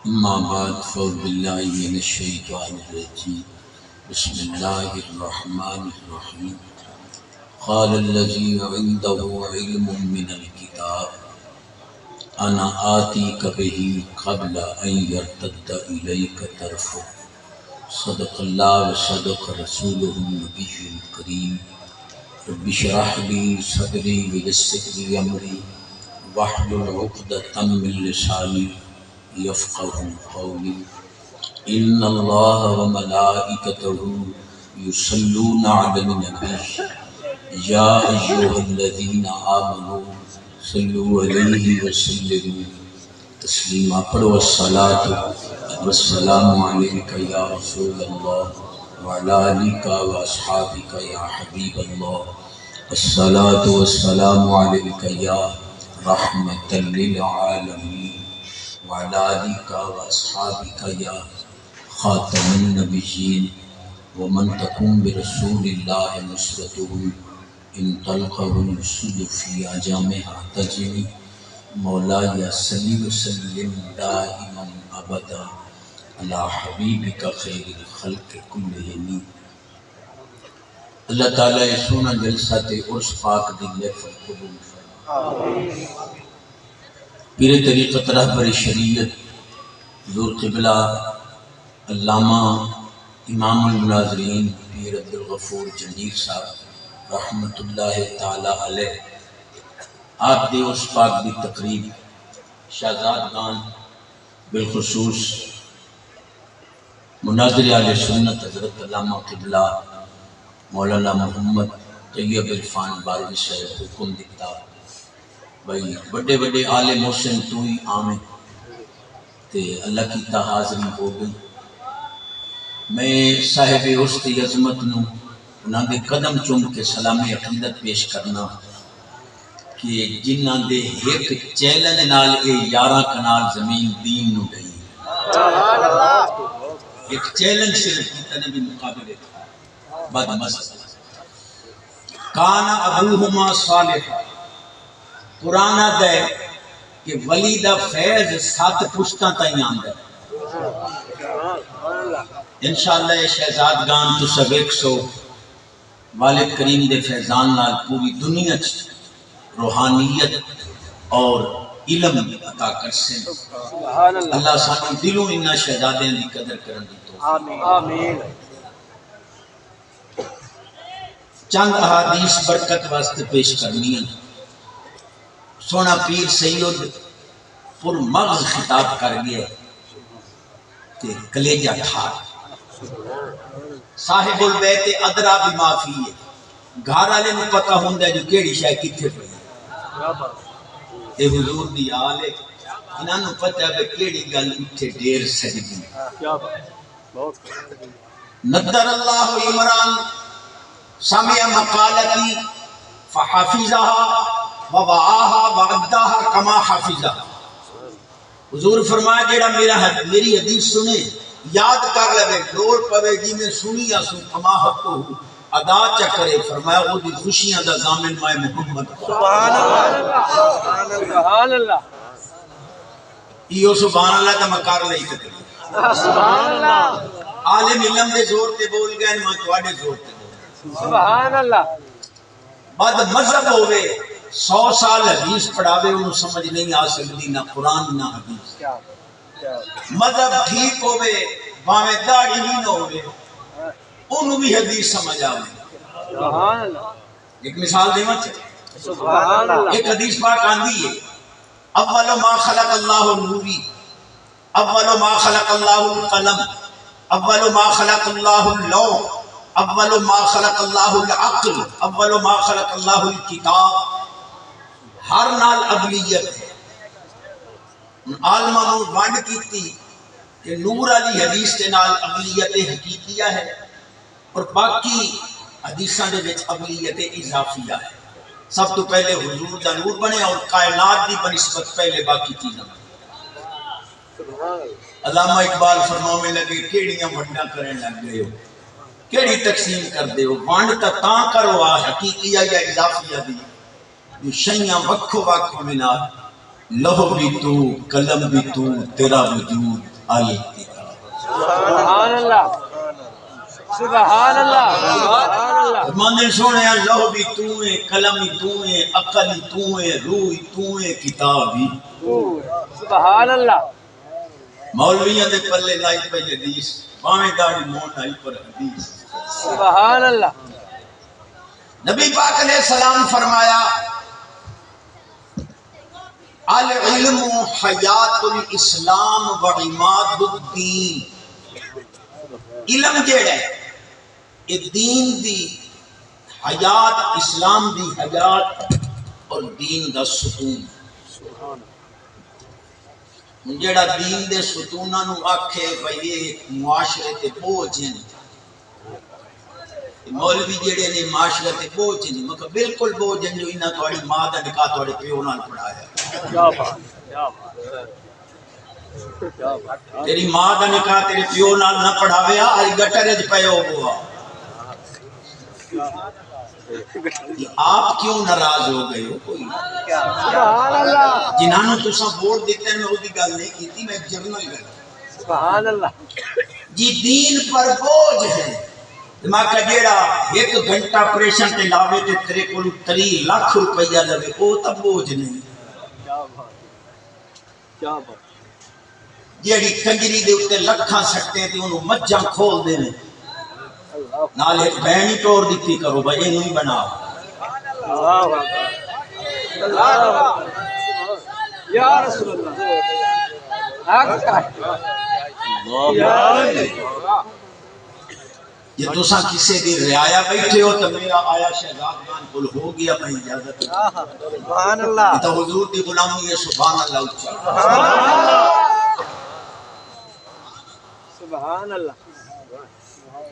اما بعد فاعوذ باللہ من الشیطان الرجیم بسم اللہ الرحمن الرحیم قال الذی عنده علم من الکتاب انا آتیک بہ قبل ان یرتد الیک طرفک صدق اللہ وصدق رسولہ النبی الکریم رب اشرح لی صدری ویسر لی امری واحلل عقدۃ من لسانی یفقہوا قولی ان اللہ وملائکتہ یصلون علی النبی یا ایھا الذین آمنوا صلوا علیہ وسلموا تسلیما۔ پڑھو الصلاۃ والسلام علیک یا رسول اللہ وعلی آلک واصحابک یا حبیب اللہ، الصلاۃ والسلام علیک یا رحمۃ للعالمین وعلی آلک واصحابک یا خاتم النبیین ومن تکن برسول اللہ نصرتہ ان تلقہ الرسل فی اجامہا تجری مولایا صلی وسلم دائما ابدا علی حبیبک خیر الخلق کلہم۔ اللہ تعالیٰ یہ سونا جلسہ تے عرس پاک دی محفل قبول فرمائے۔ پیر طریقت رہبر شریعت حضور قبلہ علامہ امام المناظرین پیر عبدالغفور جنیر صاحب رحمت اللہ تعالی علیہ، آپ دے اس پاک دی تقریب شہزادگان بالخصوص مناظر اہل سنت حضرت علامہ قبلہ مولانا محمد طیب عرفان بارگی صاحب حکم دیتا بھائی بڑے بڑے عالم محسن تو ہی آمیں تے اللہ کی حاضری ہو گئی۔ میں صاحب عرس دی عظمت نو انہاں دے قدم چوم کے سلام عقیدت پیش کرنا کہ جنہاں دے ایک چیلنج نال اے 11 کنال زمین دین نو گئی، ایک چیلنج صرف کیتا نبی مقابلے بعد مسئلہ کان ابوہما صالح، قرآن دے کہ ولی دا فیض 7 پشتاں تائیں آندا ہے۔ انشاءاللہ یہ شہزادگان تو سب 100 والد کریم دے فیضان نال پوری دنیا چ روحانیت اور علم عطا کر سے۔ اللہ سانو دلوں انہاں شہزادیاں دی قدر کرن دی توفیق آمین۔ چند احادیث برکت واسطے پیش کرنی ہیں۔ سونا پیر سید پر مغز خطاب کر گیا کہ کلیجہ ٹھار صاحب البیت ادرا بما فیہ، گھر والے نوں پتہ ہوندا ہے جو کیڑی شے کتھے پئی ہے۔ اے حضور دی آل ہے، انہاں نوں پتہ ہے کیڑی گل اتھے ڈیر سجدی۔ نذر اللہ عمران سمع مقالتی فحفظها ووعاها وعداها کما حفظها۔ حضور فرمایا جیڑا میری حدیث سنے یاد کر لے ڈور پوے جی میں سنی آسو کما حق ہو ادا چکرے، فرمایا وہ دی خوشیاں دا ضامن مائے محمد۔ سبحان اللہ، یہ سبحان اللہ دا مکار لئی تکلی۔ سبحان اللہ، عالم علم دے زور تے بول گئے میں تواڈے زور تے بول۔ سبحان اللہ، بعد مذہب ہوئے 100 سال حدیث پڑھاوے انہوں سمجھ نہیں آ سکتی، نہ قرآن نہ حدیث۔ مذہب ٹھیک ہوئے باویں داڑھی ہی نہ ہوئے انہوں بھی حدیث سمجھ آوے۔ ایک مثال دینا چاہتے، ایک حدیث پاک آندھی ہے اول ما خلق اللہ النوری، اول ما خلق اللہ القلم، اول ما خلق اللہ اللوح، اول ما خلق اللہ العقل، اول ما خلق اللہ الکتاب۔ ہر نال اغلیت ہے۔ عالمہ نو وانڈ کیتی کہ نور علی حدیث کے نال اغلیت حقیقیہ ہے اور باقی حدیثاں دے وچ اغلیت اضافیہ ہے۔ سب تو پہلے حضور دا نور بنے اور کائنات دی بنسبت پہلے باقی چیزاں۔ علامہ اقبال فرمانے لگے کیڑیاں ونڈاں کرن لگ گئے ہو، کیڑی تقسیم کر دے ہو، وانڈ تاں کرو حقیقیہ یا اضافیہ دی جو شیاں وکھو وکھ منا لوح بھی تو قلم بھی تو تیرا وجود الکتاب. سبحان اللہ سبحان اللہ سبحان اللہ. مانے سونے لوح بھی تو ہے، قلم بھی تو ہے، عقل بھی تو ہے، روح بھی تو ہے، کتاب بھی. سبحان اللہ. مولویاں دے پلے لائی پہ حدیث، باویں داڑھی مونڈ آئی پر حدیث. سبحان اللہ. نبی پاک علیہ السلام فرمایا العلم حیات الاسلام و عماد الدین. علم جیڑا ہے یہ دین دی حیات، اسلام دی حیات اور دین دا ستون. جیڑا دین دے ستوناں نو آکھے بھئی یہ معاشرے تے بوجھ ہیں، مولوی جیڑے نے معاشرے تے بوجھ نہیں، میں کہا بالکل بوجھ ہیں جو انہاں تھوڑی ماں دا نکاح تھوڑے پیو نال پڑھایا. کیا بات کیا بات کیا بات. تیری ماں دا نکاح تیرے پیو نال نہ پڑھاویا، آج گٹر وچ پیا ہوا. آپ کیوں ناراض ہو گئے ہو؟ کوئی سبحان اللہ جنہاں نوں تساں ووٹ دیتے ہیں میں اودی گل نہیں کیتی، میں جنرل گل. سبحان اللہ. جی دین پر بوجھ ہے. میں کہا جیڑا ایک گھنٹہ آپریشن تے لاوے تے تیرے کول 3 لاکھ روپیہ لوے او تا بوجھ نہیں. کیا بات کیا بات. جیڑی کنجری دے اوتے لکھاں سٹے تے اونوں مجھاں کھول دینے نال ایک بہن ہی توڑ دیتی کرو بھائی اینوں ہی بنا. اللہ اللہ یا رسول اللہ. یہ تساں کسے دی رعایا بیٹھے ہو تو میرا آیا شہزاد خان کل ہو گیا میں اجازت. سبحان اللہ یہ تو حضور دی غلامی ہے. سبحان اللہ اچھا. سبحان اللہ.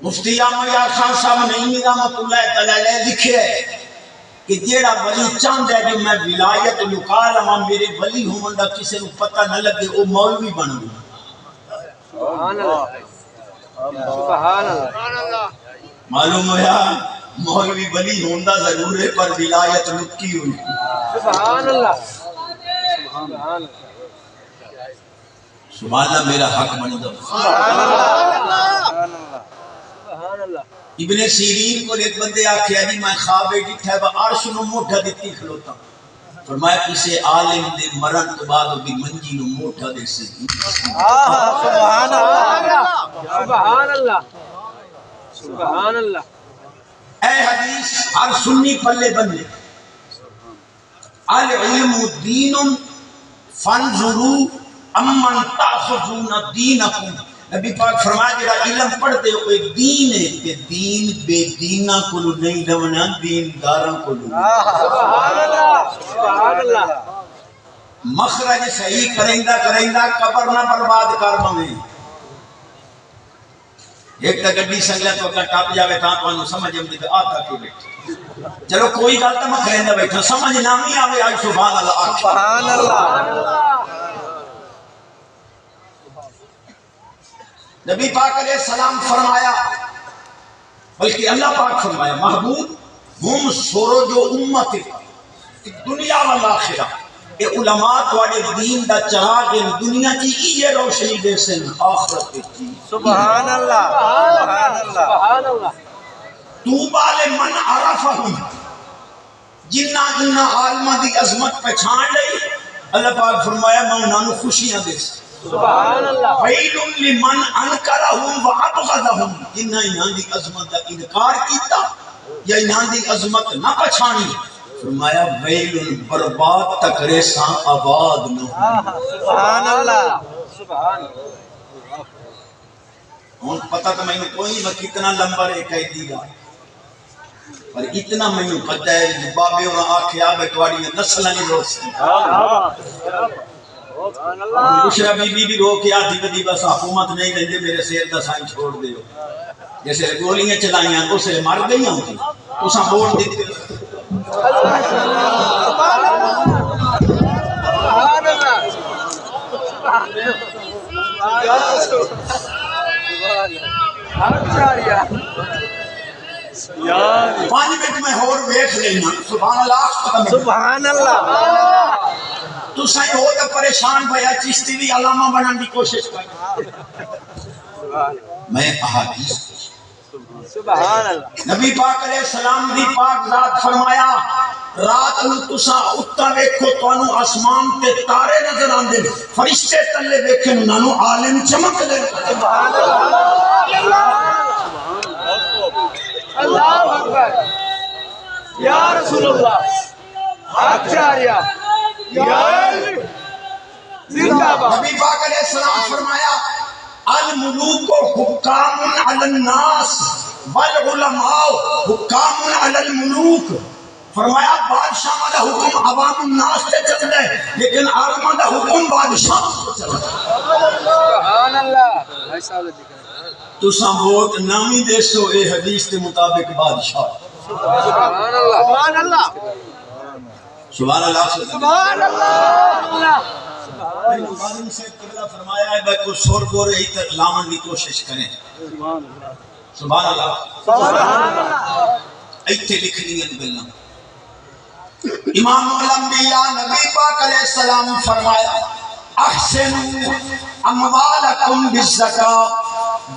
مفتی احمد یار خان صاحب نے رحمۃ اللہ تعالی علیہ لکھے کہ جیڑا ولی چاہندا ہے کہ میں ولایت لکا لواں میرے ولی ہون دا کسے نوں پتہ نہ لگے او مولوی بن گیا. سبحان اللہ سبحان اللہ. معلوم ہوا مولوی ولی ہوندا ضرور ہے پر ولایت لکی ہوئی. سبحان اللہ سبحان اللہ سبحان اللہ میرا حق بن دو. سبحان اللہ سبحان اللہ. ابن سیرین کو ایک بندے آکھیا جی میں خواب ڈٹھا ہے عرش نو موٹھا دتی کھلوتا. فرمایا کسے عالم دے مرن تو بعد دی منجی نو موٹھا دے سی. سبحان اللہ سبحان اللہ سبحان اللہ. اے حدیث ہر سنی پلے بندے العلم دین فانظروا امن تاخذون دینکم. نبی پاک فرمایا جڑا علم پڑھتے ہو ایک دین ہے کہ دین بے دیناں کولو نہیں لونا دینداراں کولو. سبحان اللہ سبحان اللہ. مخرج صحیح کریندا کریندا قبر نہ برباد کر بویں. ایک تا گڈی سنگت وقت ٹپ جاوے تاں تانوں سمجھ آوندی تے آتا کے بیٹھے. چلو کوئی گل تے میں کریندا بیٹھا سمجھ نہ بھی آوے آج سبحان اللہ آکھ. سبحان اللہ. نبی پاک علیہ السلام فرمایا بلکہ اللہ پاک فرمایا محبوب ہم سورج و امت دنیا والآخرہ. اے علماء تواڈے دین دا چراغ ہیں دنیا کی یہ روشنی دے سن آخرت کی. سبحان اللہ سبحان اللہ سبحان اللہ. طوبیٰ لمن عرفہم جنہ عالمہ دی عظمت پہچان لئی اللہ پاک فرمایا میں انہاں نوں خوشیاں دے سن. سبحان اللہ. ویل لمن انکرہم وابغضہم جنہ انہاں دی عظمت دا انکار کیتا یا انہاں دی عظمت نہ پہچانی فرمایا ویل برباد تکرے ساں آباد نہ. سبحان اللہ سبحان اللہ. ہن پتہ تو میں کوئی نہیں کتنا لمبر ہے کہہ دی گا پر اتنا میں پتہ ہے بابے اور آکھیا بے تواڈی نسلاں نہیں روستی. بشرا بی بی بھی رو کے آدھی بدی بس حکومت نہیں لیندے میرے سیر دا سائن چھوڑ دیو. جیسے گولیاں چلائیاں اسے مر گئی ہوں تھی اساں بول دیتے. سبحان اللہ سبحان 5 منٹ میں اور ویکھ لینا. سبحان اللہ سبحان اللہ. تو سائیں ہو تو پریشان بھیا چشتی بھی علامہ بنان دی کوشش کر میں احادیث سبحان اللہ نبی پاک علیہ السلام دی پاک ذات فرمایا رات نو تسا اتا ویکھو تانوں آسمان تے تارے نظر آندے فرشتے تلے ویکھے نانو عالم چمک دے سبحان اللہ اللہ اکبر یا رسول اللہ آچاریہ یا زندہ باد نبی پاک علیہ السلام فرمایا الملوک حکام علی الناس والعلماء حکام علی الملوک فرمایا بادشاہ دا حکم عوام الناس تے چلدا ہے لیکن عالماں دا حکم بادشاہ تے چلدا ہے سبحان اللہ ایسا تساں ووٹ نامی دیسو اے حدیث کے مطابق بادشاہ سبحان اللہ سبحان اللہ سبحان اللہ سبحان اللہ معلوم سے قبلہ فرمایا ہے بھائی کو سور کو رہی تک لامن کی کوشش کریں سبحان اللہ سبحان اللہ ایتھے لکھنی ہے بلنا امام الانبیاء نبی پاک علیہ السلام فرمایا احسنوا اموالکم بالزکاة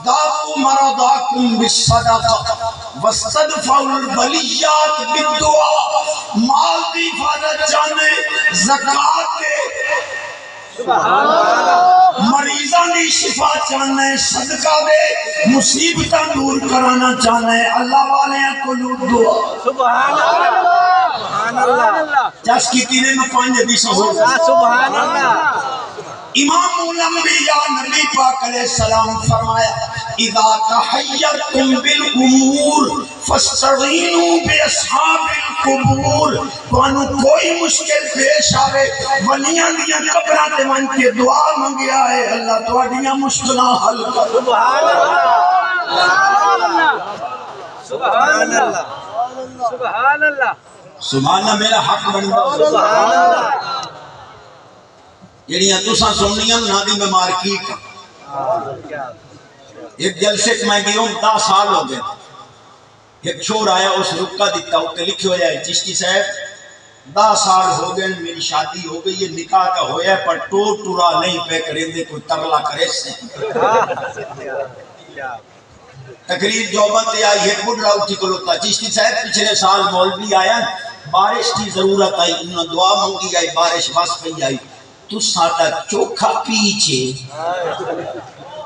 داؤوا مرضاکم بالصدقہ واستدفعوا البلیات بالدعاء مال دی حفاظت چاہنے زکاة کے مریضاں دی شفا چاہنا ہے صدقہ دے مصیبتاں دور کرانا چاہنا ہے اللہ والے کو لوٹ دعا سبحان اللہ سبحان اللہ جس کی تیرے میں پانچ حدیثیں ہو سبحان اللہ امام الانبیاء نبی پاک علیہ السلام فرمایا اذا تحیرتم بالامور فاستعینوا باصحاب القبور وانو کوئی مشکل پیش آوے ولیاں دیاں قبراں تے من کے دعا منگیا ہے اللہ تواڈیاں مشکلاں حل کر سبحان اللہ سبحان اللہ سبحان اللہ سبحان اللہ میرا حق بندا سبحان اللہ جڑیاں تساں سننیاں نا دی میں مارکیٹ ایک جلسے میں گیوں 10 سال ہو گئے ایک چھوڑ آیا اس رکا دیتا ہوتے لکھے ہو جائے چشتی صاحب 10 سال ہو گئے میری شادی ہو گئی یہ نکاح کا ہویا ہے پر ٹور ٹورا نہیں پہ کریں دے کوئی ترلا کرے سے تقریر جوبت یا یہ بڑھ رہا اٹھی کلوتا چشتی صاحب پچھلے سال مولوی آیا بارش کی ضرورت آئی انہوں دعا مانگی آئی بارش بس پہ آئی تو ساتا چوکھا پیچھے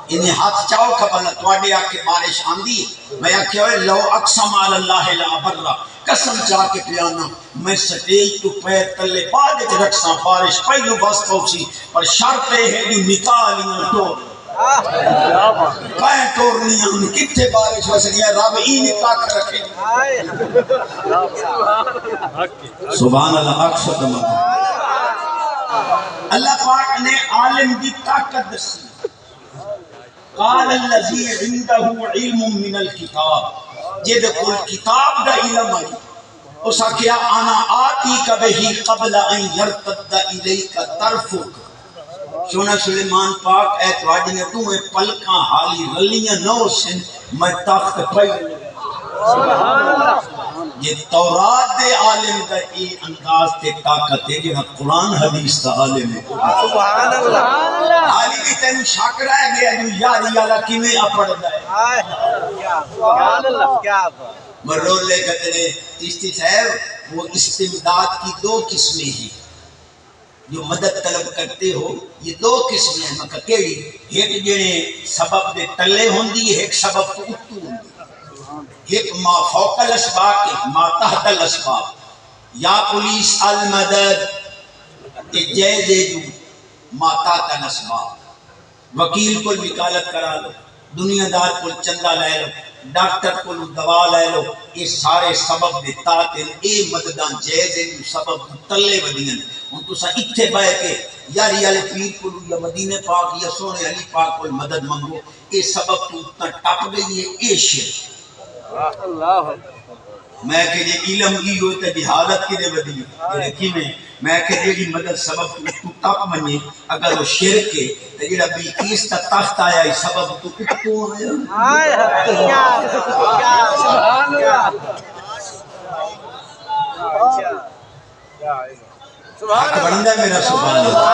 انہیں ہاتھ چاو کھپنا توڑے آکے بارش آندی میں آکے ہوئے لو اقسم علی اللہ لا برا قسم چاہ کے پیانا میں سٹیج تو پیر تلے بعد اچھ رکھسا بارش پہلو بس پہنچی پر شرط ہے جو نکالیاں تو کائیں ٹورنیاں ان کتھے بارش وسنیا رب ای نکاح کر رکھے سبحان اللہ اکشت اللہ پاک نے عالم دی طاقت دسی قال الذی عنده علم من الكتاب جد کل کتاب دا علم ہے اس کیا انا آتی کبھی قبل ان یرتد الیک طرفک سونا سلیمان پاک اے تواڈی نے تو پلکاں حالی رلیاں نو سن میں تخت پئی سبحان اللہ یہ تورات دے عالم دا ای انداز تے طاقت ہے جہاں قرآن حدیث دا عالم ہے سبحان اللہ عالی بھی تینو شک رہ گیا جو یاری والا کیویں اپڑ دا ہے سبحان اللہ کیا بات مرولے کہتے چشتی صاحب وہ استمداد کی 2 قسمیں ہیں جو مدد طلب کرتے ہو یہ 2 قسمیں ہیں مکہ کیڑی ایک جڑے سبب دے تلے ہوندی ہے ایک سبب تو اتو ہوندی ایک ما فوق الاسباب ایک ما تحت الاسباب یا پولیس المدد جیزے جو ما تحت الاسباب وکیل کو وکالت کرا لو دنیا دار کو چندہ لے لو ڈاکٹر کو دوا لے لو یہ سارے سبب دے تاتے اے مدداں جیزے جو سبب تلے ودیاں ان تو سا اتھے بائے کے یاری علی پیر کو یا مدینہ پاک یا سونے علی پاک کو مدد منگو اے سبب تو اتنا ٹپ گئی ہے اے شرک اللہ میں کہ یہ علم کی ہوتا جہادت کی دے بدی لیکن میں کہ یہ مدد سبب تو تک منی اگر وہ شرک ہے تو جڑا بلقیس تا تخت آیا ہے سبب تو کتوں آیا سبحان اللہ حق بندہ ہے میرا سبحان اللہ۔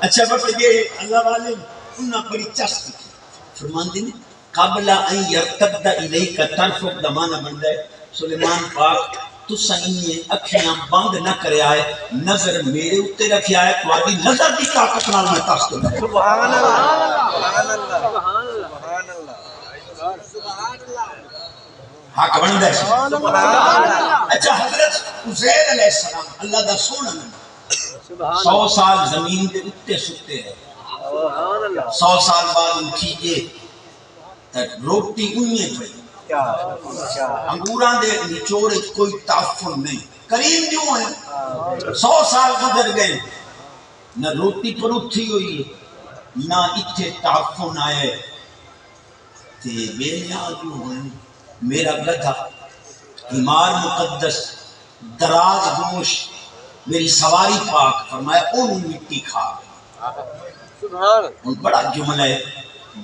اچھا وقت یہ اللہ والے انہاں بڑی چسپ کی فرماندے نے قبل ان یرتد الیک طرفک دا معنی بندا ہے سلیمان پاک تساں انہیں اکھیاں بند نہ کریا ہے نظر میرے اوتے رکھیا ہے تہاڈی نظر دی طاقت نال میں تاس کردا سبحان اللہ سبحان اللہ سبحان اللہ سبحان اللہ حق بندا ہے سبحان اللہ۔ اچھا حضرت عزیر علیہ السلام اللہ دا سونا سبحان 100 سال زمین دے اوتے ستے ہیں سبحان اللہ 100 سال بعد اٹھیے تک روٹی انہیں پڑی کیا انگوراں دے نچوڑ کوئی تعفن نہیں کریم کیوں ہے 100 سال گزر گئے نہ روٹی پر اٹھی ہوئی ہے نہ اتھے تعفن آئے تے بے نیاز کیوں ہیں میرا گدھا حمار مقدس دراز گوش میری سواری پاک فرمایا اون مٹی کھا گئی سبحان ان بڑا جملہ ہے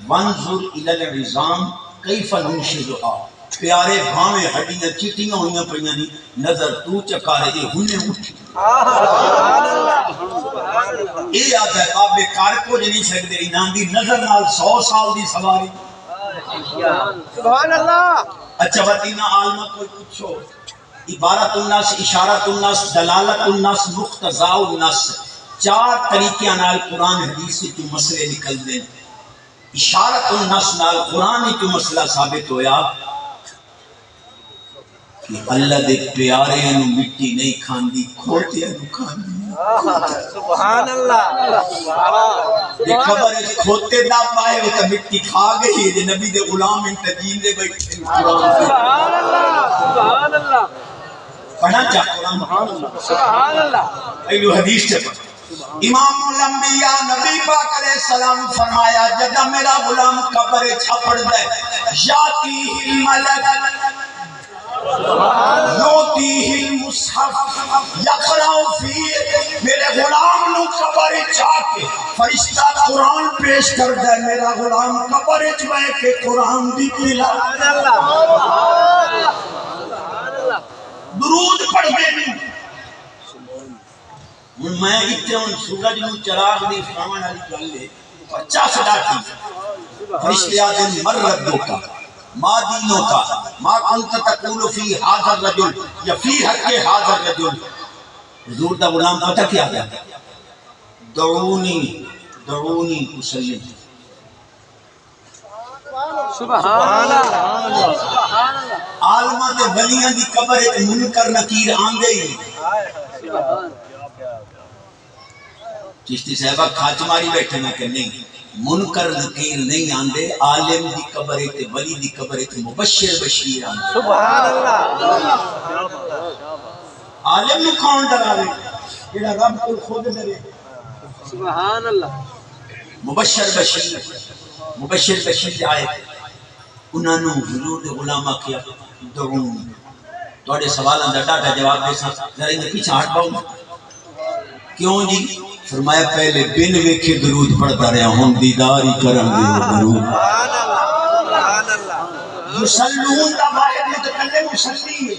وانظر الی العظام کیف ننشزها پیارے بھاویں ہڈیاں چٹیاں ہوئیاں پڑیاں نہیں نظر تو چکا رہے ہونے اٹھی سبحان اللہ سبحان اللہ اے آتا ہے بابے کار کو نہیں سکتے انہاں دی نظر نال 100 سال دی سواری سبحان اللہ۔ اچھا بتینا عالمہ کوئی پوچھو عبارت الناس اشارت الناس دلالت الناس مقتضاء الناس 4 طریقے نال قرآن حدیث کی مسئلے نکل دیں اشارت الناس نال قرآن کی مسئلہ ثابت ہویا کہ اللہ دے پیارے نو مٹی نہیں کھاندی کھوتے نو کھاندی سبحان اللہ یہ خبر ہے کھوتے نہ پائے وہ تو مٹی کھا گئی ہے نبی دے غلام انتجین دے بیٹھے سبحان اللہ سبحان اللہ پڑھا چاہ قرآن سبحان اللہ ایلو حدیث سے پڑھا امام الانبیاء نبی پاک علیہ السلام فرمایا جدہ میرا غلام قبر چھپڑ دے یاتی الملک یوتی المصحف یقرأ فی میرے غلام نو قبر چاہ کے فرشتہ قرآن پیش کر دے میرا غلام قبر چوئے کے قرآن دی پلا درود پڑھ دے نہیں میں اتنے ان سورج نو چراغ دی فرمان علی گلے 50 ڈاٹی فرشتے آدم مر ردوں کا ما دینوں کا ما کنت تقول فی حاضر رجل یا فی حق حاضر رجل حضور دا غلام پتہ کیا گیا دعونی اسلم سبحان اللہ سبحان اللہ عالمہ دے ولیاں دی قبر ایک منکر نکیر آندے ہی چشتی صاحبہ کھاچ ماری بیٹھے میں کہ نہیں منکر نکیر نہیں آندے عالم دی قبر تے ولی دی قبر تے مبشر بشیر آندے سبحان اللہ عالم نو کون ڈراوے جڑا رب کو خود ڈرے سبحان اللہ مبشر بشیر آئے انہاں نو حضور دے غلامہ کیا دعون توڑے سوالان دا ڈاٹا جواب دے سا ذرا ان پیچھے ہٹ پاؤں کیوں جی فرمایا پہلے بن ویکھے درود پڑھتا رہا ہوں دیداری کرن دے درود سبحان اللہ یصلون دا واحد متکلم مصلی ہے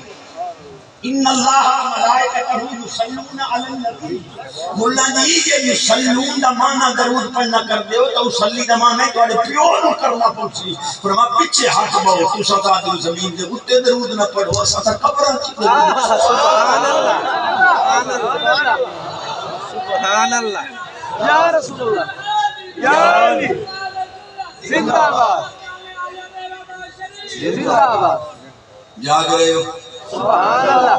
ان اللہ ملائکتہ یصلون علی النبی مولا جی یہ یصلون دا معنی درود پڑھنا کر دیو تو یصلی دا معنی تواڈے پیو نو کرنا پوچھی فرما پیچھے ہاتھ باؤ تو ستا دی زمین دے اوتے درود نہ پڑھو اسا قبراں چ سبحان اللہ سبحان اللہ یا رسول اللہ یا علی زندہ باد زندہ باد جاگ رہے ہو سبحان اللہ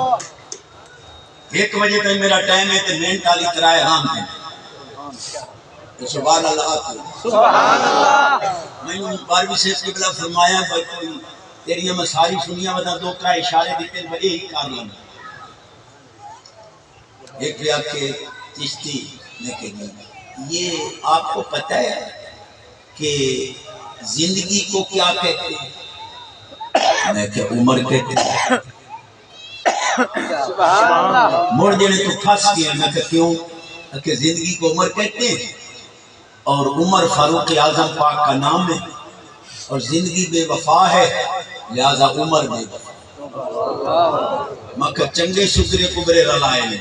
1 بجے تک میرا ٹائم ہے تے مین ٹالی کرائے رام دیں تو سبحان اللہ آتی سبحان اللہ میں نے بارہویں شیخ کی بلا فرمایا بھائی تیری میں ساری سنیاں بتا دو کا اشارے دیتے ہیں بڑے ہی کار لیں ایک بھی آپ کے چشتی میں کہی یہ آپ کو پتہ ہے کہ زندگی کو کیا کہتے ہیں میں کہ عمر کہتے ہیں سبحان اللہ مڑ جنے تو پھنس گیا میں کہ کیوں کہ زندگی کو عمر کہتے ہیں اور عمر فاروق اعظم پاک کا نام ہے اور زندگی بے وفا ہے لہذا عمر بے وفا میں کہ چنگے شکرے کبرے رلائے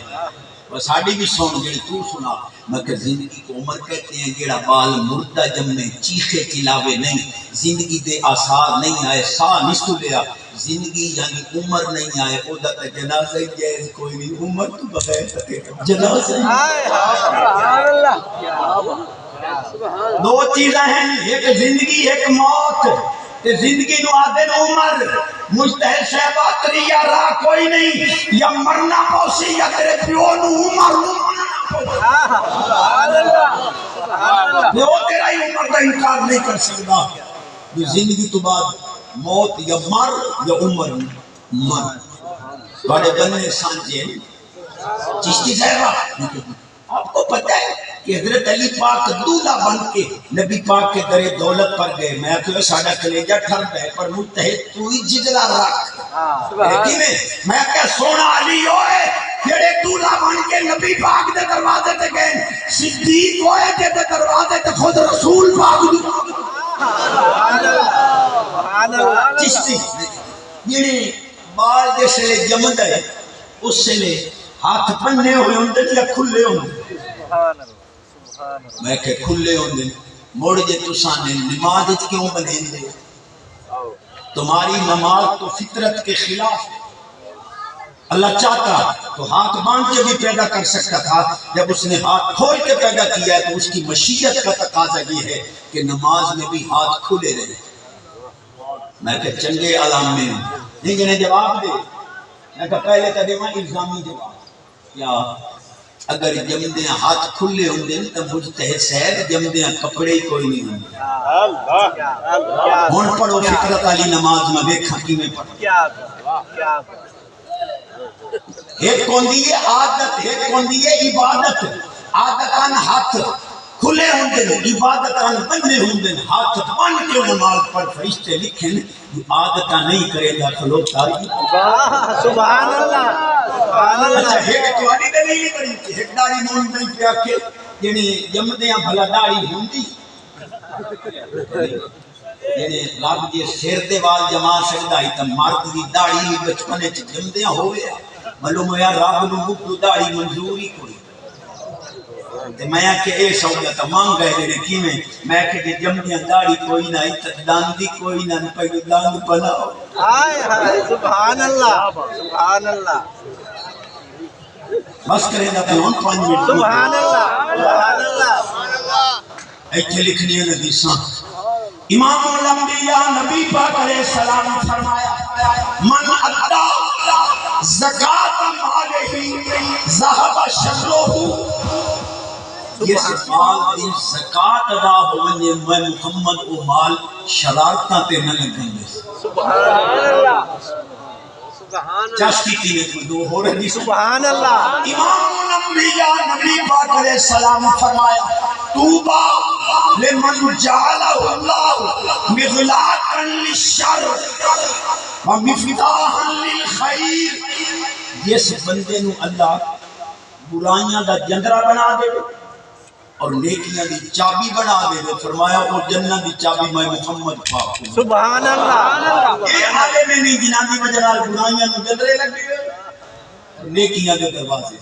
ساڑی بھی سون جڑی تو سنا میں کہ زندگی کو عمر کہتے ہیں جڑا بال مردہ جمنے چیخے چلاوے نہیں زندگی دے آثار نہیں آئے سا نسو لیا زندگی یعنی عمر نہیں آئے او دا تے جنازہ جائز کوئی نہیں عمر تو بغیر تے جنازہ دو چیزیں ہیں ایک زندگی ایک موت تے زندگی نو آدھن عمر مجتہد صحبہ تری یا راہ کوئی نہیں یا مرنا پوسی یا تیرے پیو نو عمر پیو تیرا ہی عمر کا انکار نہیں کر سکتا زندگی تو بعد موت یا مر یا عمر مر بڑے بننے سانجے چشتی صحبہ آپ کو پتہ ہے کہ حضرت علی پاک دولہ بن کے نبی پاک کے در دولت پر گئے میں کہ ساڑا کلیجہ ٹھر گئے پر متحد تو ہی جگرہ رکھ میں کہ سونا علی ہوئے جڑے دولہ بن کے نبی پاک دے دروازے تے گئے صدیق ہوئے جے دے دروازے تے خود رسول پاک دو چشتی جڑے بال جیسے لے جمد ہے اس سے لے ہاتھ پنے ہوئے ہوندے یا کھلے ہوندے میں کہ کھلے ہوندے موڑ جے تسانے نماز کیوں بنیں دے تمہاری نماز تو فطرت کے خلاف ہے اللہ چاہتا تو ہاتھ باندھ کے بھی پیدا کر سکتا تھا جب اس نے ہاتھ کھول کے پیدا کیا ہے تو اس کی مشیت کا تقاضا یہ ہے کہ نماز میں بھی ہاتھ کھلے رہے میں کہ چنگے علام میں ہوں نہیں جنہیں جواب دے میں کہ پہلے تا دیواں الزامی جواب یا اگر جمدیاں ہاتھ کھلے ہوں دیں تو مجتہد صاحب جمدیاں کپڑے ہی کوئی نہیں ہوں ہون پڑھو فکرت علی نماز میں دیکھا کی میں پڑھو ایک کون دیئے عادت ایک کون دیئے عبادت عادتان ہاتھ کھلے ہوں دیں عبادتان بندے ہوں دیں ہاتھ بن کے نماز پر فرشتے لکھیں عادتہ نہیں کرے گا خلوق تاری سبحان اللہ اچھا ایک تواری دلیلی بڑی تھی ایک داری مون نہیں پیا کے یعنی جمدیاں بھلا داری ہوندی یعنی رب جی سیر دے وال جما سکتا ہی تم مرد دی داڑی بچپنے چ جمدیاں ہوئے معلوم ہے رب نو مکو داڑی منظوری کوئی تے میں کہ اے سہولت مانگ گئے جڑے کیویں میں کہ جمدیاں داڑھی کوئی نہ داندی کوئی نہ پہلے داند بناؤ ہائے ہائے سبحان اللہ سبحان اللہ بس کریں گا پھر 5 منٹ سبحان اللہ سبحان اللہ ایتھے لکھنی ہے حدیثاں امام الانبیاء نبی پاک علیہ السلام فرمایا من ادا زکات مالہ ذهب شرہ یہ مال دی زکات ادا ہونے میں محمد او مال شرارتاں تے نہ لگیں گے سبحان اللہ سبحان اللہ چاشتی تینے تو دو ہو رہی سبحان اللہ امام الانبیاء نبی پاک علیہ السلام فرمایا توبہ لمن جعلہ اللہ مغلاقا للشر ومفتاحا للخیر جس بندے نو اللہ برائیاں دا جندرہ بنا دے اور نیکیاں دی چابی بنا دے فرمایا وہ جنت دی چابی میں محمد پاک سبحان اللہ اے حالے میں نہیں جنان دی وجنال برائیاں نو جندرے لگ دے نیکیاں دے دروازے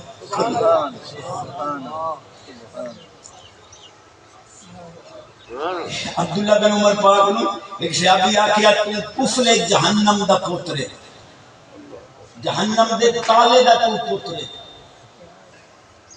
عبداللہ بن عمر پاک نے ایک صحابی آکھیا تو کفل جہنم دا پوترے جہنم دے تالے دا تو پوترے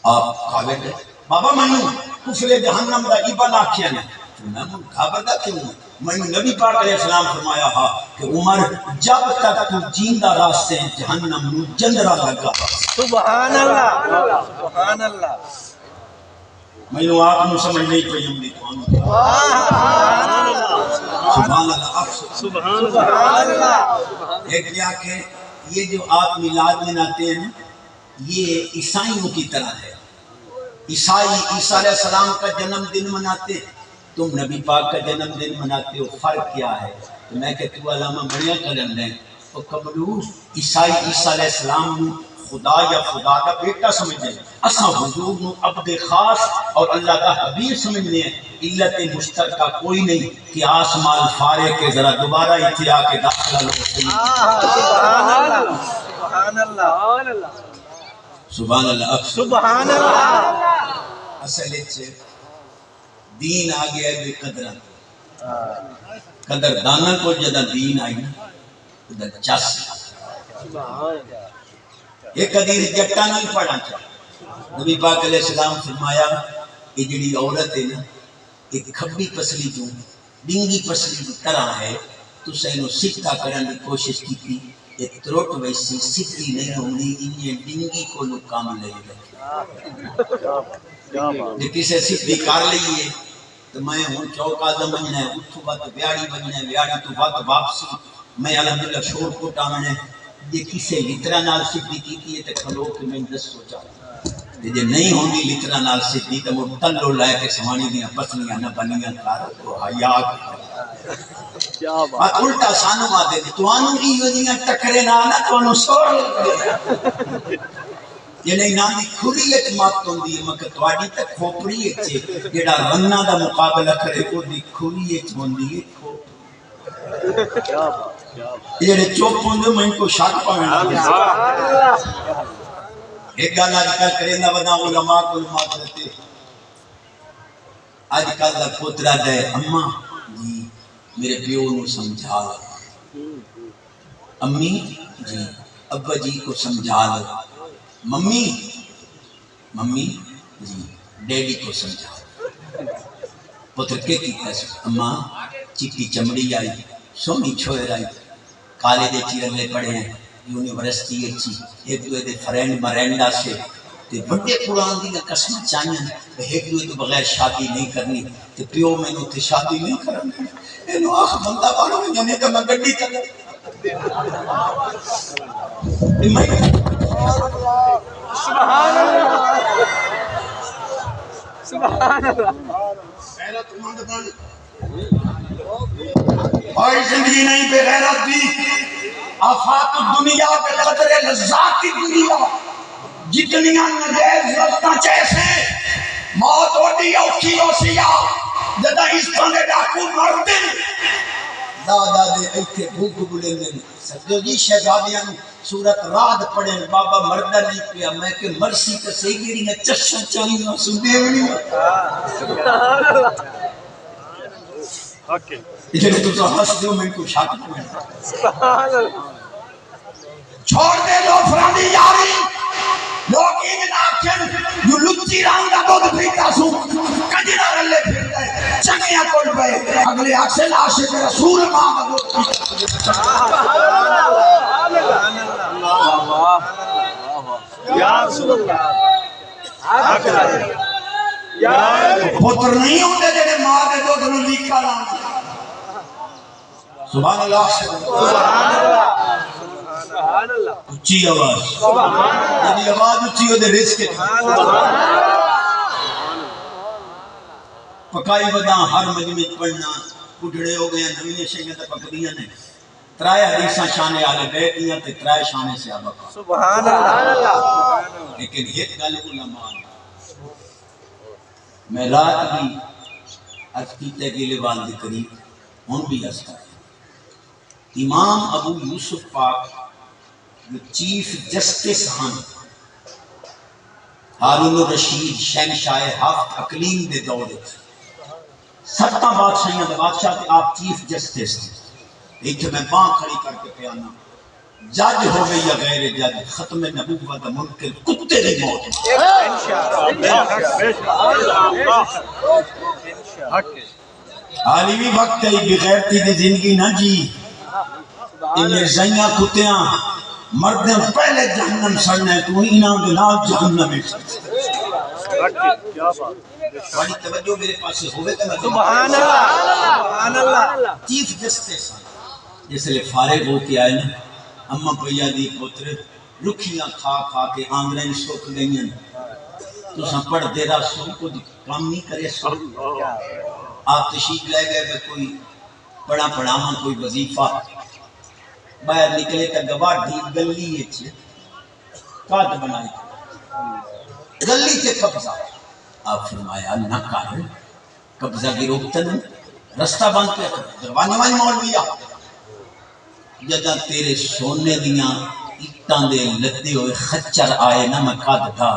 آپ کھاوے دے بابا منو کفل جہنم دا ایبن آکھیا نے میں کھابر دا کیوں میں نبی پاک علیہ السلام فرمایا ہا کہ عمر جب تک تو جیندہ راستے جہنم نو جندرہ لگا سبحان اللہ سبحان اللہ میں نے آپ نو سمجھ نہیں پہی ہم نے تو سبحان اللہ سبحان اللہ ایک کیا کہ یہ جو آپ میلاد مناتے ہیں یہ عیسائیوں کی طرح ہے عیسائی عیسیٰ علیہ السلام کا جنم دن مناتے تم نبی پاک کا جنم دن مناتے ہو فرق کیا ہے تو میں کہ تو علامہ بڑیا کرن دیں تو قبلو عیسائی عیسیٰ علیہ السلام نو خدا یا خدا کا بیٹا سمجھنے اساں حضور نو عبد خاص اور اللہ کا حبیب سمجھنے ہیں علت مشترکہ کوئی نہیں کہ آسمال فارے کے ذرا دوبارہ اتیا کے داخلہ لو سبحان اللہ سبحان اللہ سبحان اللہ. سبحان اللہ. اصل دین آ گیا بے قدرہ قدر دانا کو جدا دین آئی نا ادھر چس. ایک حدیث جٹا نہیں پڑھا چاہتا. نبی پاک علیہ السلام فرمایا کہ جڑی عورت ہے نا ایک کھبی پسلی جو ڈنگی پسلی کی طرح ہے تو سینو سکھا کرنے کی کوشش کی تھی ایک تروٹ ویسی سکھی نہیں ہونی انہیں ڈنگی کو نو کام نہیں رکھے. جی کسے سکھی کار لئیے تو میں ہوں چوک آدم بننا ہے اتھو بات بیاڑی بننا ہے بیاڑی تو بات واپسی میں الحمدللہ شور کو ٹامنے یہ کسے لترا نال سکھی کی تھی تو کھلو کہ میں دس سوچا جے نہیں ہوندی لترا نال سکھی تو وہ تلو لائے کے سوانی دیاں پسنیاں نہ بنیاں کار کو حیاء الٹا سانو آدھے تو آنو ہی دیاں ٹکرے نہ تو انو سور یہ نہیں نامی کھوریت مات ہوندی ہے مگر تواڈی تے کھوپڑی اچ جیڑا رنا دا مقابلہ کرے او دی کھوریت ہوندی ہے. یہ چوپ ہوندے میں کو شک پاویں ایک گل اج کل کریندا بنا علماء کرتے اج کل دا پوترا دے اماں جی میرے پیو نو سمجھا امی جی ابا جی کو سمجھا لو ممی ممی جی ڈیڈی کو سمجھا. پتر کے کیتا ہے اماں چٹی چمڑی آئی سونی چھوئر آئی کالے دے چیرلے پڑے ہیں یونیورسٹی اچھی ایک دوے دے فرینڈ مرینڈا سے تے بڑے قرآن دی قسم چاہیے ایک دوے تو بغیر شادی نہیں کرنی تے پیو میں نو تے شادی نہیں کرنی اینو آخ بندہ بانو جانے تو میں گڈی تک سبحان اللہ. سبحان اللہ. غیرت مند بن اور زندگی نہیں بے غیرت بھی آفات الدنیا کے قدر لذات دنیا جتنیاں نجائز لذتاں چیسے موت ہوتی اوکھی اوسیا جدا اس طرح ڈاکو مردن دادا دے ایتھے بھوک بلندن سکتے جی شہزادیاں سورت رات پڑھیں بابا مردہ نہیں پیا میں کہ مرسی کا سیگیری نے چشن چاہیے سندے ہوئی یہ تو ہنس دیو میں کو شاک پوئے چھوڑ دے لو فرانی یاری لوگ انہیں آکھن جو لچی رانگا دودھ پیتا سو کجنہ رلے پھرتا ہے چنگیاں کوڑ پہ اگلے آکسل عاشق رسول ماں دودھ پیتا یا رسول اللہ. پتر نہیں ہوندے جڑے ماں دے دودھ نو لیکا لانا. سبحان اللہ. سبحان اللہ. اچھی آواز یعنی آواز اچھی ہو دے رزق پکائی بداں ہر مجمع پڑھنا بڑھڑے ہو گئے نوینے شیئیں تے پکڑیاں نے ترائے حدیثاں شانے آلے بیٹھ دیاں تے ترائے شانے سے آبا کا. سبحان اللہ. لیکن ایک گل علماء میں رات بھی عرض کیتے گلے والد قریب ہون بھی عرض کریں امام ابو یوسف پاک جو چیف جسٹس ہن ہارون الرشید شہنشاہ ہفت اقلیم دے دور ستاں بادشاہیاں دے بادشاہ تے آپ چیف جسٹس تھے. ایک میں باں کھڑی کر کے پیانا جج ہو گئی یا غیر جج ختم نبوت منکر کتے دی موت عالمی وقت ہے بغیرتی دی زندگی نہ جی مرزائیاں کتیاں مردیں پہلے جہنم سڑنا ہے تو انہاں دے نال جہنم ہے. بڑی توجہ میرے پاس ہوئے کہ سبحان اللہ. سبحان اللہ. چیف جسٹس جس لئے فارغ ہو کے آئے نا اماں پیا دی پتر رکھیاں کھا کھا کے آنگریں سوکھ گئیں تو سن پڑھ دے رہا سو کو کام نہیں کرے سو آپ تشریف لے گئے کہ کوئی بڑا پڑھاواں کوئی وظیفہ باہر نکلے تا گواہ ڈھیل گلی اچھے کات بنائی گلی تے قبضہ آپ فرمایا نہ کر قبضہ کی روکتن رستہ بند پہ دروانی مولویا جدہ تیرے سونے دیاں اٹاں دے لدے ہوئے خچر آئے نا میں کھاد ڈھا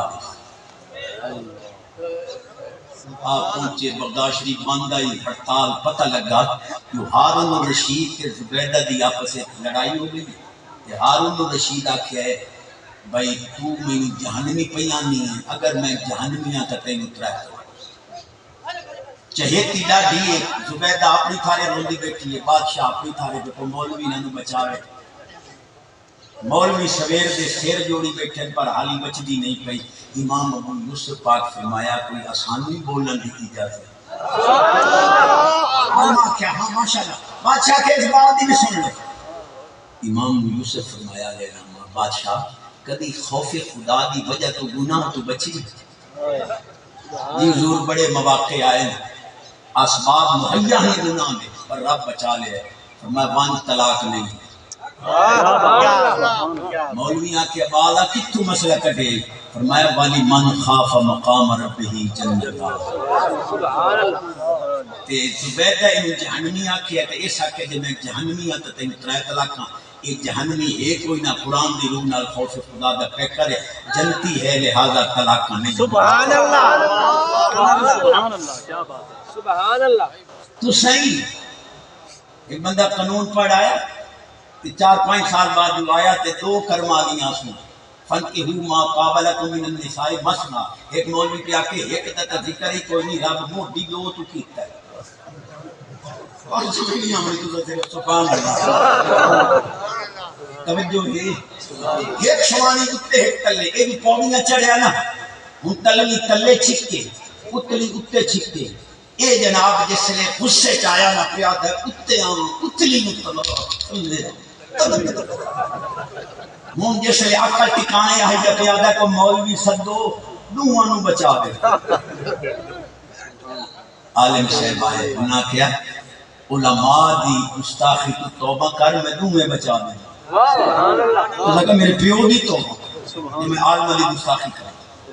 آپ پہنچے بغداد شریف بند آئی ہڑتال پتہ لگا کہ ہارون الرشید کے زبیدہ دی آپس سے لڑائی ہو گئی کہ ہارون الرشید آکھیا ہے بھائی تو میری جہنمی پیانی ہے اگر میں جہنمیاں کا تینوں اترائے چہیتی ڈاڈی ہے زبیدہ اپنی تھارے روندی بیٹھی ہے بادشاہ اپنی تھارے پہ مولوی نانو بچاوے مولوی سویر دے سیر جوڑی بیٹھے پر حالی بچدی نہیں پئی امام ابو یوسف پاک فرمایا کوئی آسانی بولن دی اجازت اللہ کیا ہاں ماشاءاللہ بادشاہ کے اس بات دی بھی سن لو امام یوسف فرمایا لے نام بادشاہ کبھی خوف خدا دی وجہ تو گناہ تو بچی جی حضور بڑے مواقع آئے اسباب مہیا ہیں گناہ میں پر رب بچا لے فرمایا وان طلاق نہیں مولوی آکے بالا کتو مسئلہ کٹے فرمایا والی من خاف مقام ربہی جنتا تے زبیدہ انہوں جہنمی آکے تے اس آکے جے میں جہنمی آتا تے ترائے طلاقاں ایک جہنمی ایک کوئی نہ قرآن دی روح نال خوف خدا دا پیکر ہے جنتی ہے لہذا طلاقاں نہیں سبحان اللہ سبحان اللہ کیا بات ہے سبحان اللہ تو صحیح ایک بندہ قانون پڑھ آیا 4-5 سال بعد جو آیا تے 2 کرما دیاں سوں فَنْكِحُوا مَا طَابَ لَكُم مِّنَ النِّسَاءِ مَثْنَىٰ ایک مولوی پہ آکے ایک تا ذکر ہی کوئی نہیں رب موڈی دو تو کیتا ہے اور سبحان اللہ سبحان اللہ توجہ ہے ایک شوانی کتے ایک تلے ایک پوڑیاں چڑھیا نا ہن تلنی تلے چھکے اتلی اتے چھکے اے جناب جس نے غصے چایا نہ پیاد ہے اتے آن اتلی مطلب ہوں جس نے عقل ٹکانے آئی جب پیاد ہے کو مولوی صدو دوانو بچا دے عالم صاحب آئے گناہ کیا علماء دی گستاخی تو توبہ کر میں دویں بچا دے تو لگا میرے پیو دی توبہ میں عالم دی گستاخی کر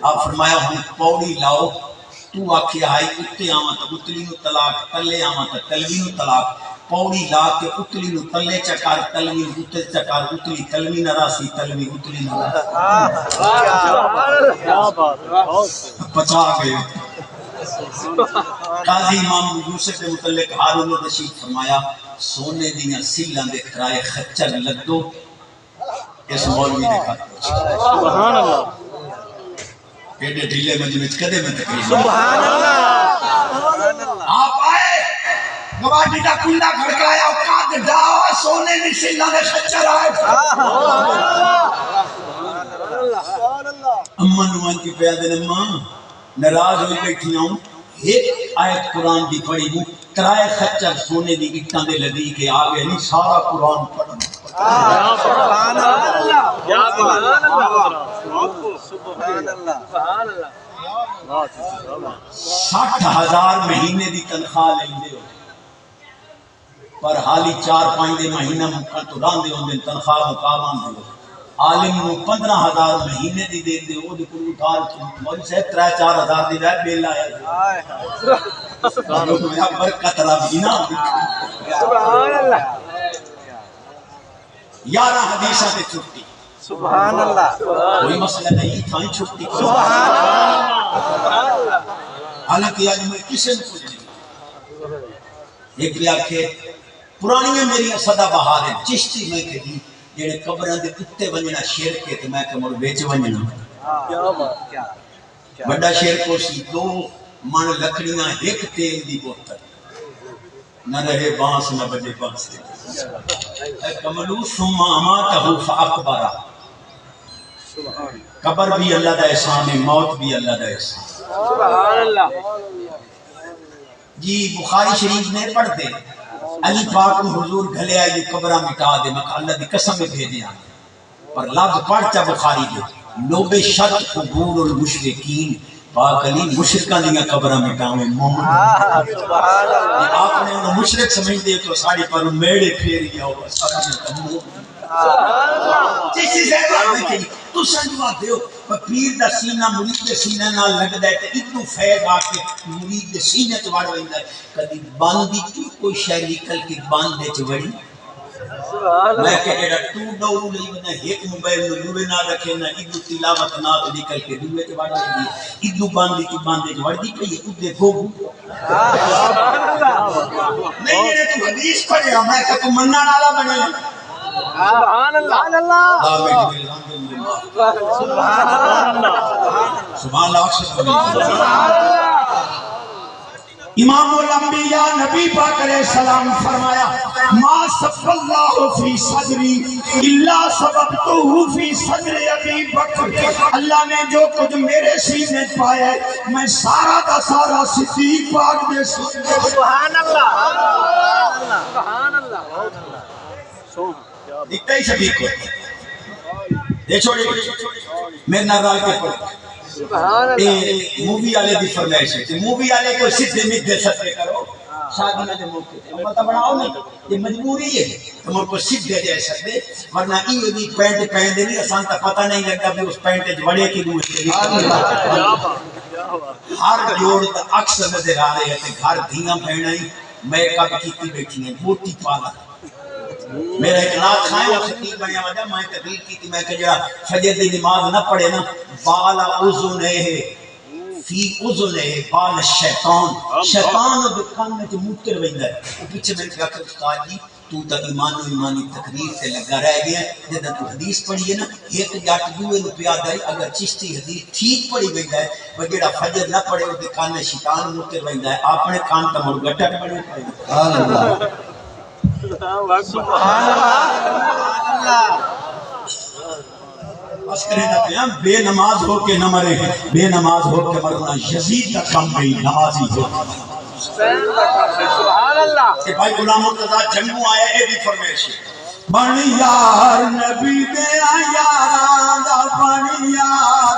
آپ فرمایا ہوں پوڑی لاؤ تو آکھے آئی اتے آماں تا اتلی نو طلاق تلے آماں تا تلوی نو طلاق پوڑی لا کے اتلی نو تلے چکار تلوی نو اتل چکار اتلی تلوی نہ راسی تلوی اتلی نہ راسی پچا گئے قاضی امام یوسف کے متعلق ہارون الرشید فرمایا سونے دیاں سیلاں دے کرائے خچر لگدو اس مولوی دے کھاتے سبحان اللہ پیڑے ڈھیلے مجموعے کدے میں تکلیف سبحان اللہ آپ آئے گواڈی دا کنڈا کھڑکایا اوقات ڈا سونے دی سیلاں دے خچر آئے اماں نوان کی پیادے اماں ناراض ہوئی بیٹھی ہوں ایک آیت قرآن دی پڑھی ہوں ترائے خچر سونے دی اٹھاں دے لگی کے آگے نہیں سارا قرآن پڑھنا سبحان اللہ کیا سبحان اللہ سبحان اللہ 60,000 مہینے دی تنخواہ لیندے ہو پر حالی 4-5 دے مہینہ مکان تو راندے ہوندے تنخواہ مقام آندے ہو عالم نو 15,000 مہینے دی دے دے او دی کوئی اٹھار مولی صاحب 3-4 ہزار دی رہ بیل آیا برکت ربینا سبحان اللہ 11 حدیثہ تے چھٹی سبحان اللہ کوئی مسئلہ نہیں تھا چھٹی سبحان اللہ حالانکہ آج میں کسے نے کچھ نہیں ایک بھی آکھے پرانی میری صدا بہار ہے چشتی میں کہی جیڑے قبران دے کتے ونجنا شیر کے تو میں کمر بیچ ونجنا کیا بات کیا بڑا شیر کو سی 2 من لکڑیاں ایک تیل دی بوتل نہ رہے بانس نہ بجے بانس اے کملو ثم اماتہ فاکبرہ قبر بھی اللہ دا احسان ہے موت بھی اللہ دا احسان سبحان اللہ جی بخاری شریف نے پڑھ دے علی پاک نے حضور گھلے آئی یہ قبرہ مٹا دے میں اللہ دی قسم میں بھیجے آئے پر لفظ پڑھتا بخاری دے لوب شد قبور المشرکین پاک علی مشرکان دیاں قبرہ مٹاویں مومن سبحان اللہ آپ نے انہوں مشرک سمجھ دے تو ساڑی پر میڑے پھیر گیا ہوگا جیسی زیادہ میں کہی تو سنجوا دیو پیر دا سینہ مرید دے سینہ نہ لگ دے تے اتنو فیض آکے مرید دے سینہ چوڑ ویندہ ہے کدی باندی کی کوئی شے نکل کے باندے چوڑی میں کہ جڑا تو ڈورو نہیں بنا ایک موبائل نو یوے نہ رکھے نہ ادو تلاوت نات نکل کے دوے تے وڑ دی ادو باندھی کی باندھے وڑ دی پئی اودے گوگو نہیں جڑے تو حدیث پڑھیا میں کہ تو منن والا بنے سبحان اللہ سبحان اللہ امام الانبیاء نبی پاک علیہ السلام فرمایا ما صف اللہ فی صدری الا سببتہ فی صدر ابی بکر اللہ نے جو کچھ میرے سینے پایا ہے میں سارا دا سارا صدیق پاک دے سینے سبحان اللہ سبحان اللہ دکھتا ہی صدیق کو یہ چھوڑی میرے نال کے پڑھ سبحان اللہ مووی والے دی فرمائش ہے مووی والے کو سیدھے مدھے سکتے کرو شادی میں موقع تے مطلب بناؤ نہیں یہ مجبوری ہے تم کو سیدھے دے سکتے ورنہ یہ بھی پینٹ پہن دے نہیں آسان تا پتہ نہیں لگتا بھی اس پینٹ وڑے کی دو ہر جوڑ اکثر نظر آ رہے ہیں گھر دھیاں پہنائی میک اپ کیتی بیٹھی ہیں موٹی پالا میرا ایک نات خائیں وہ خطیب بنیا وجہ میں تقریر کی تھی میں کہ جڑا فجر دی نماز نہ پڑھے نا بالا اذنے فی اذنے بال شیطان شیطان دے کان میں موتر ویندا ہے او پیچھے میں کہا کہ استاد جی تو تا ایمان و ایمانی تقریر سے لگا رہ گیا جدا تو حدیث پڑھی ہے نا ایک جٹ دوے نو پیاد ہے اگر چشتی حدیث ٹھیک پڑھی ویندا ہے وہ جڑا فجر نہ پڑھے او دے کان میں شیطان موتر ویندا ہے اپنے کان تے مڑ گٹٹ بنے سبحان اللہ بس کرے نہ پیا بے نماز ہو کے نہ مرے بے نماز ہو کے مرنا یزید کا کم گئی نمازی ہو سبحان اللہ کہ بھائی غلام مرتضیٰ جنگوں آیا اے بھی فرمائش بن یار نبی دے یاراں دا بن یار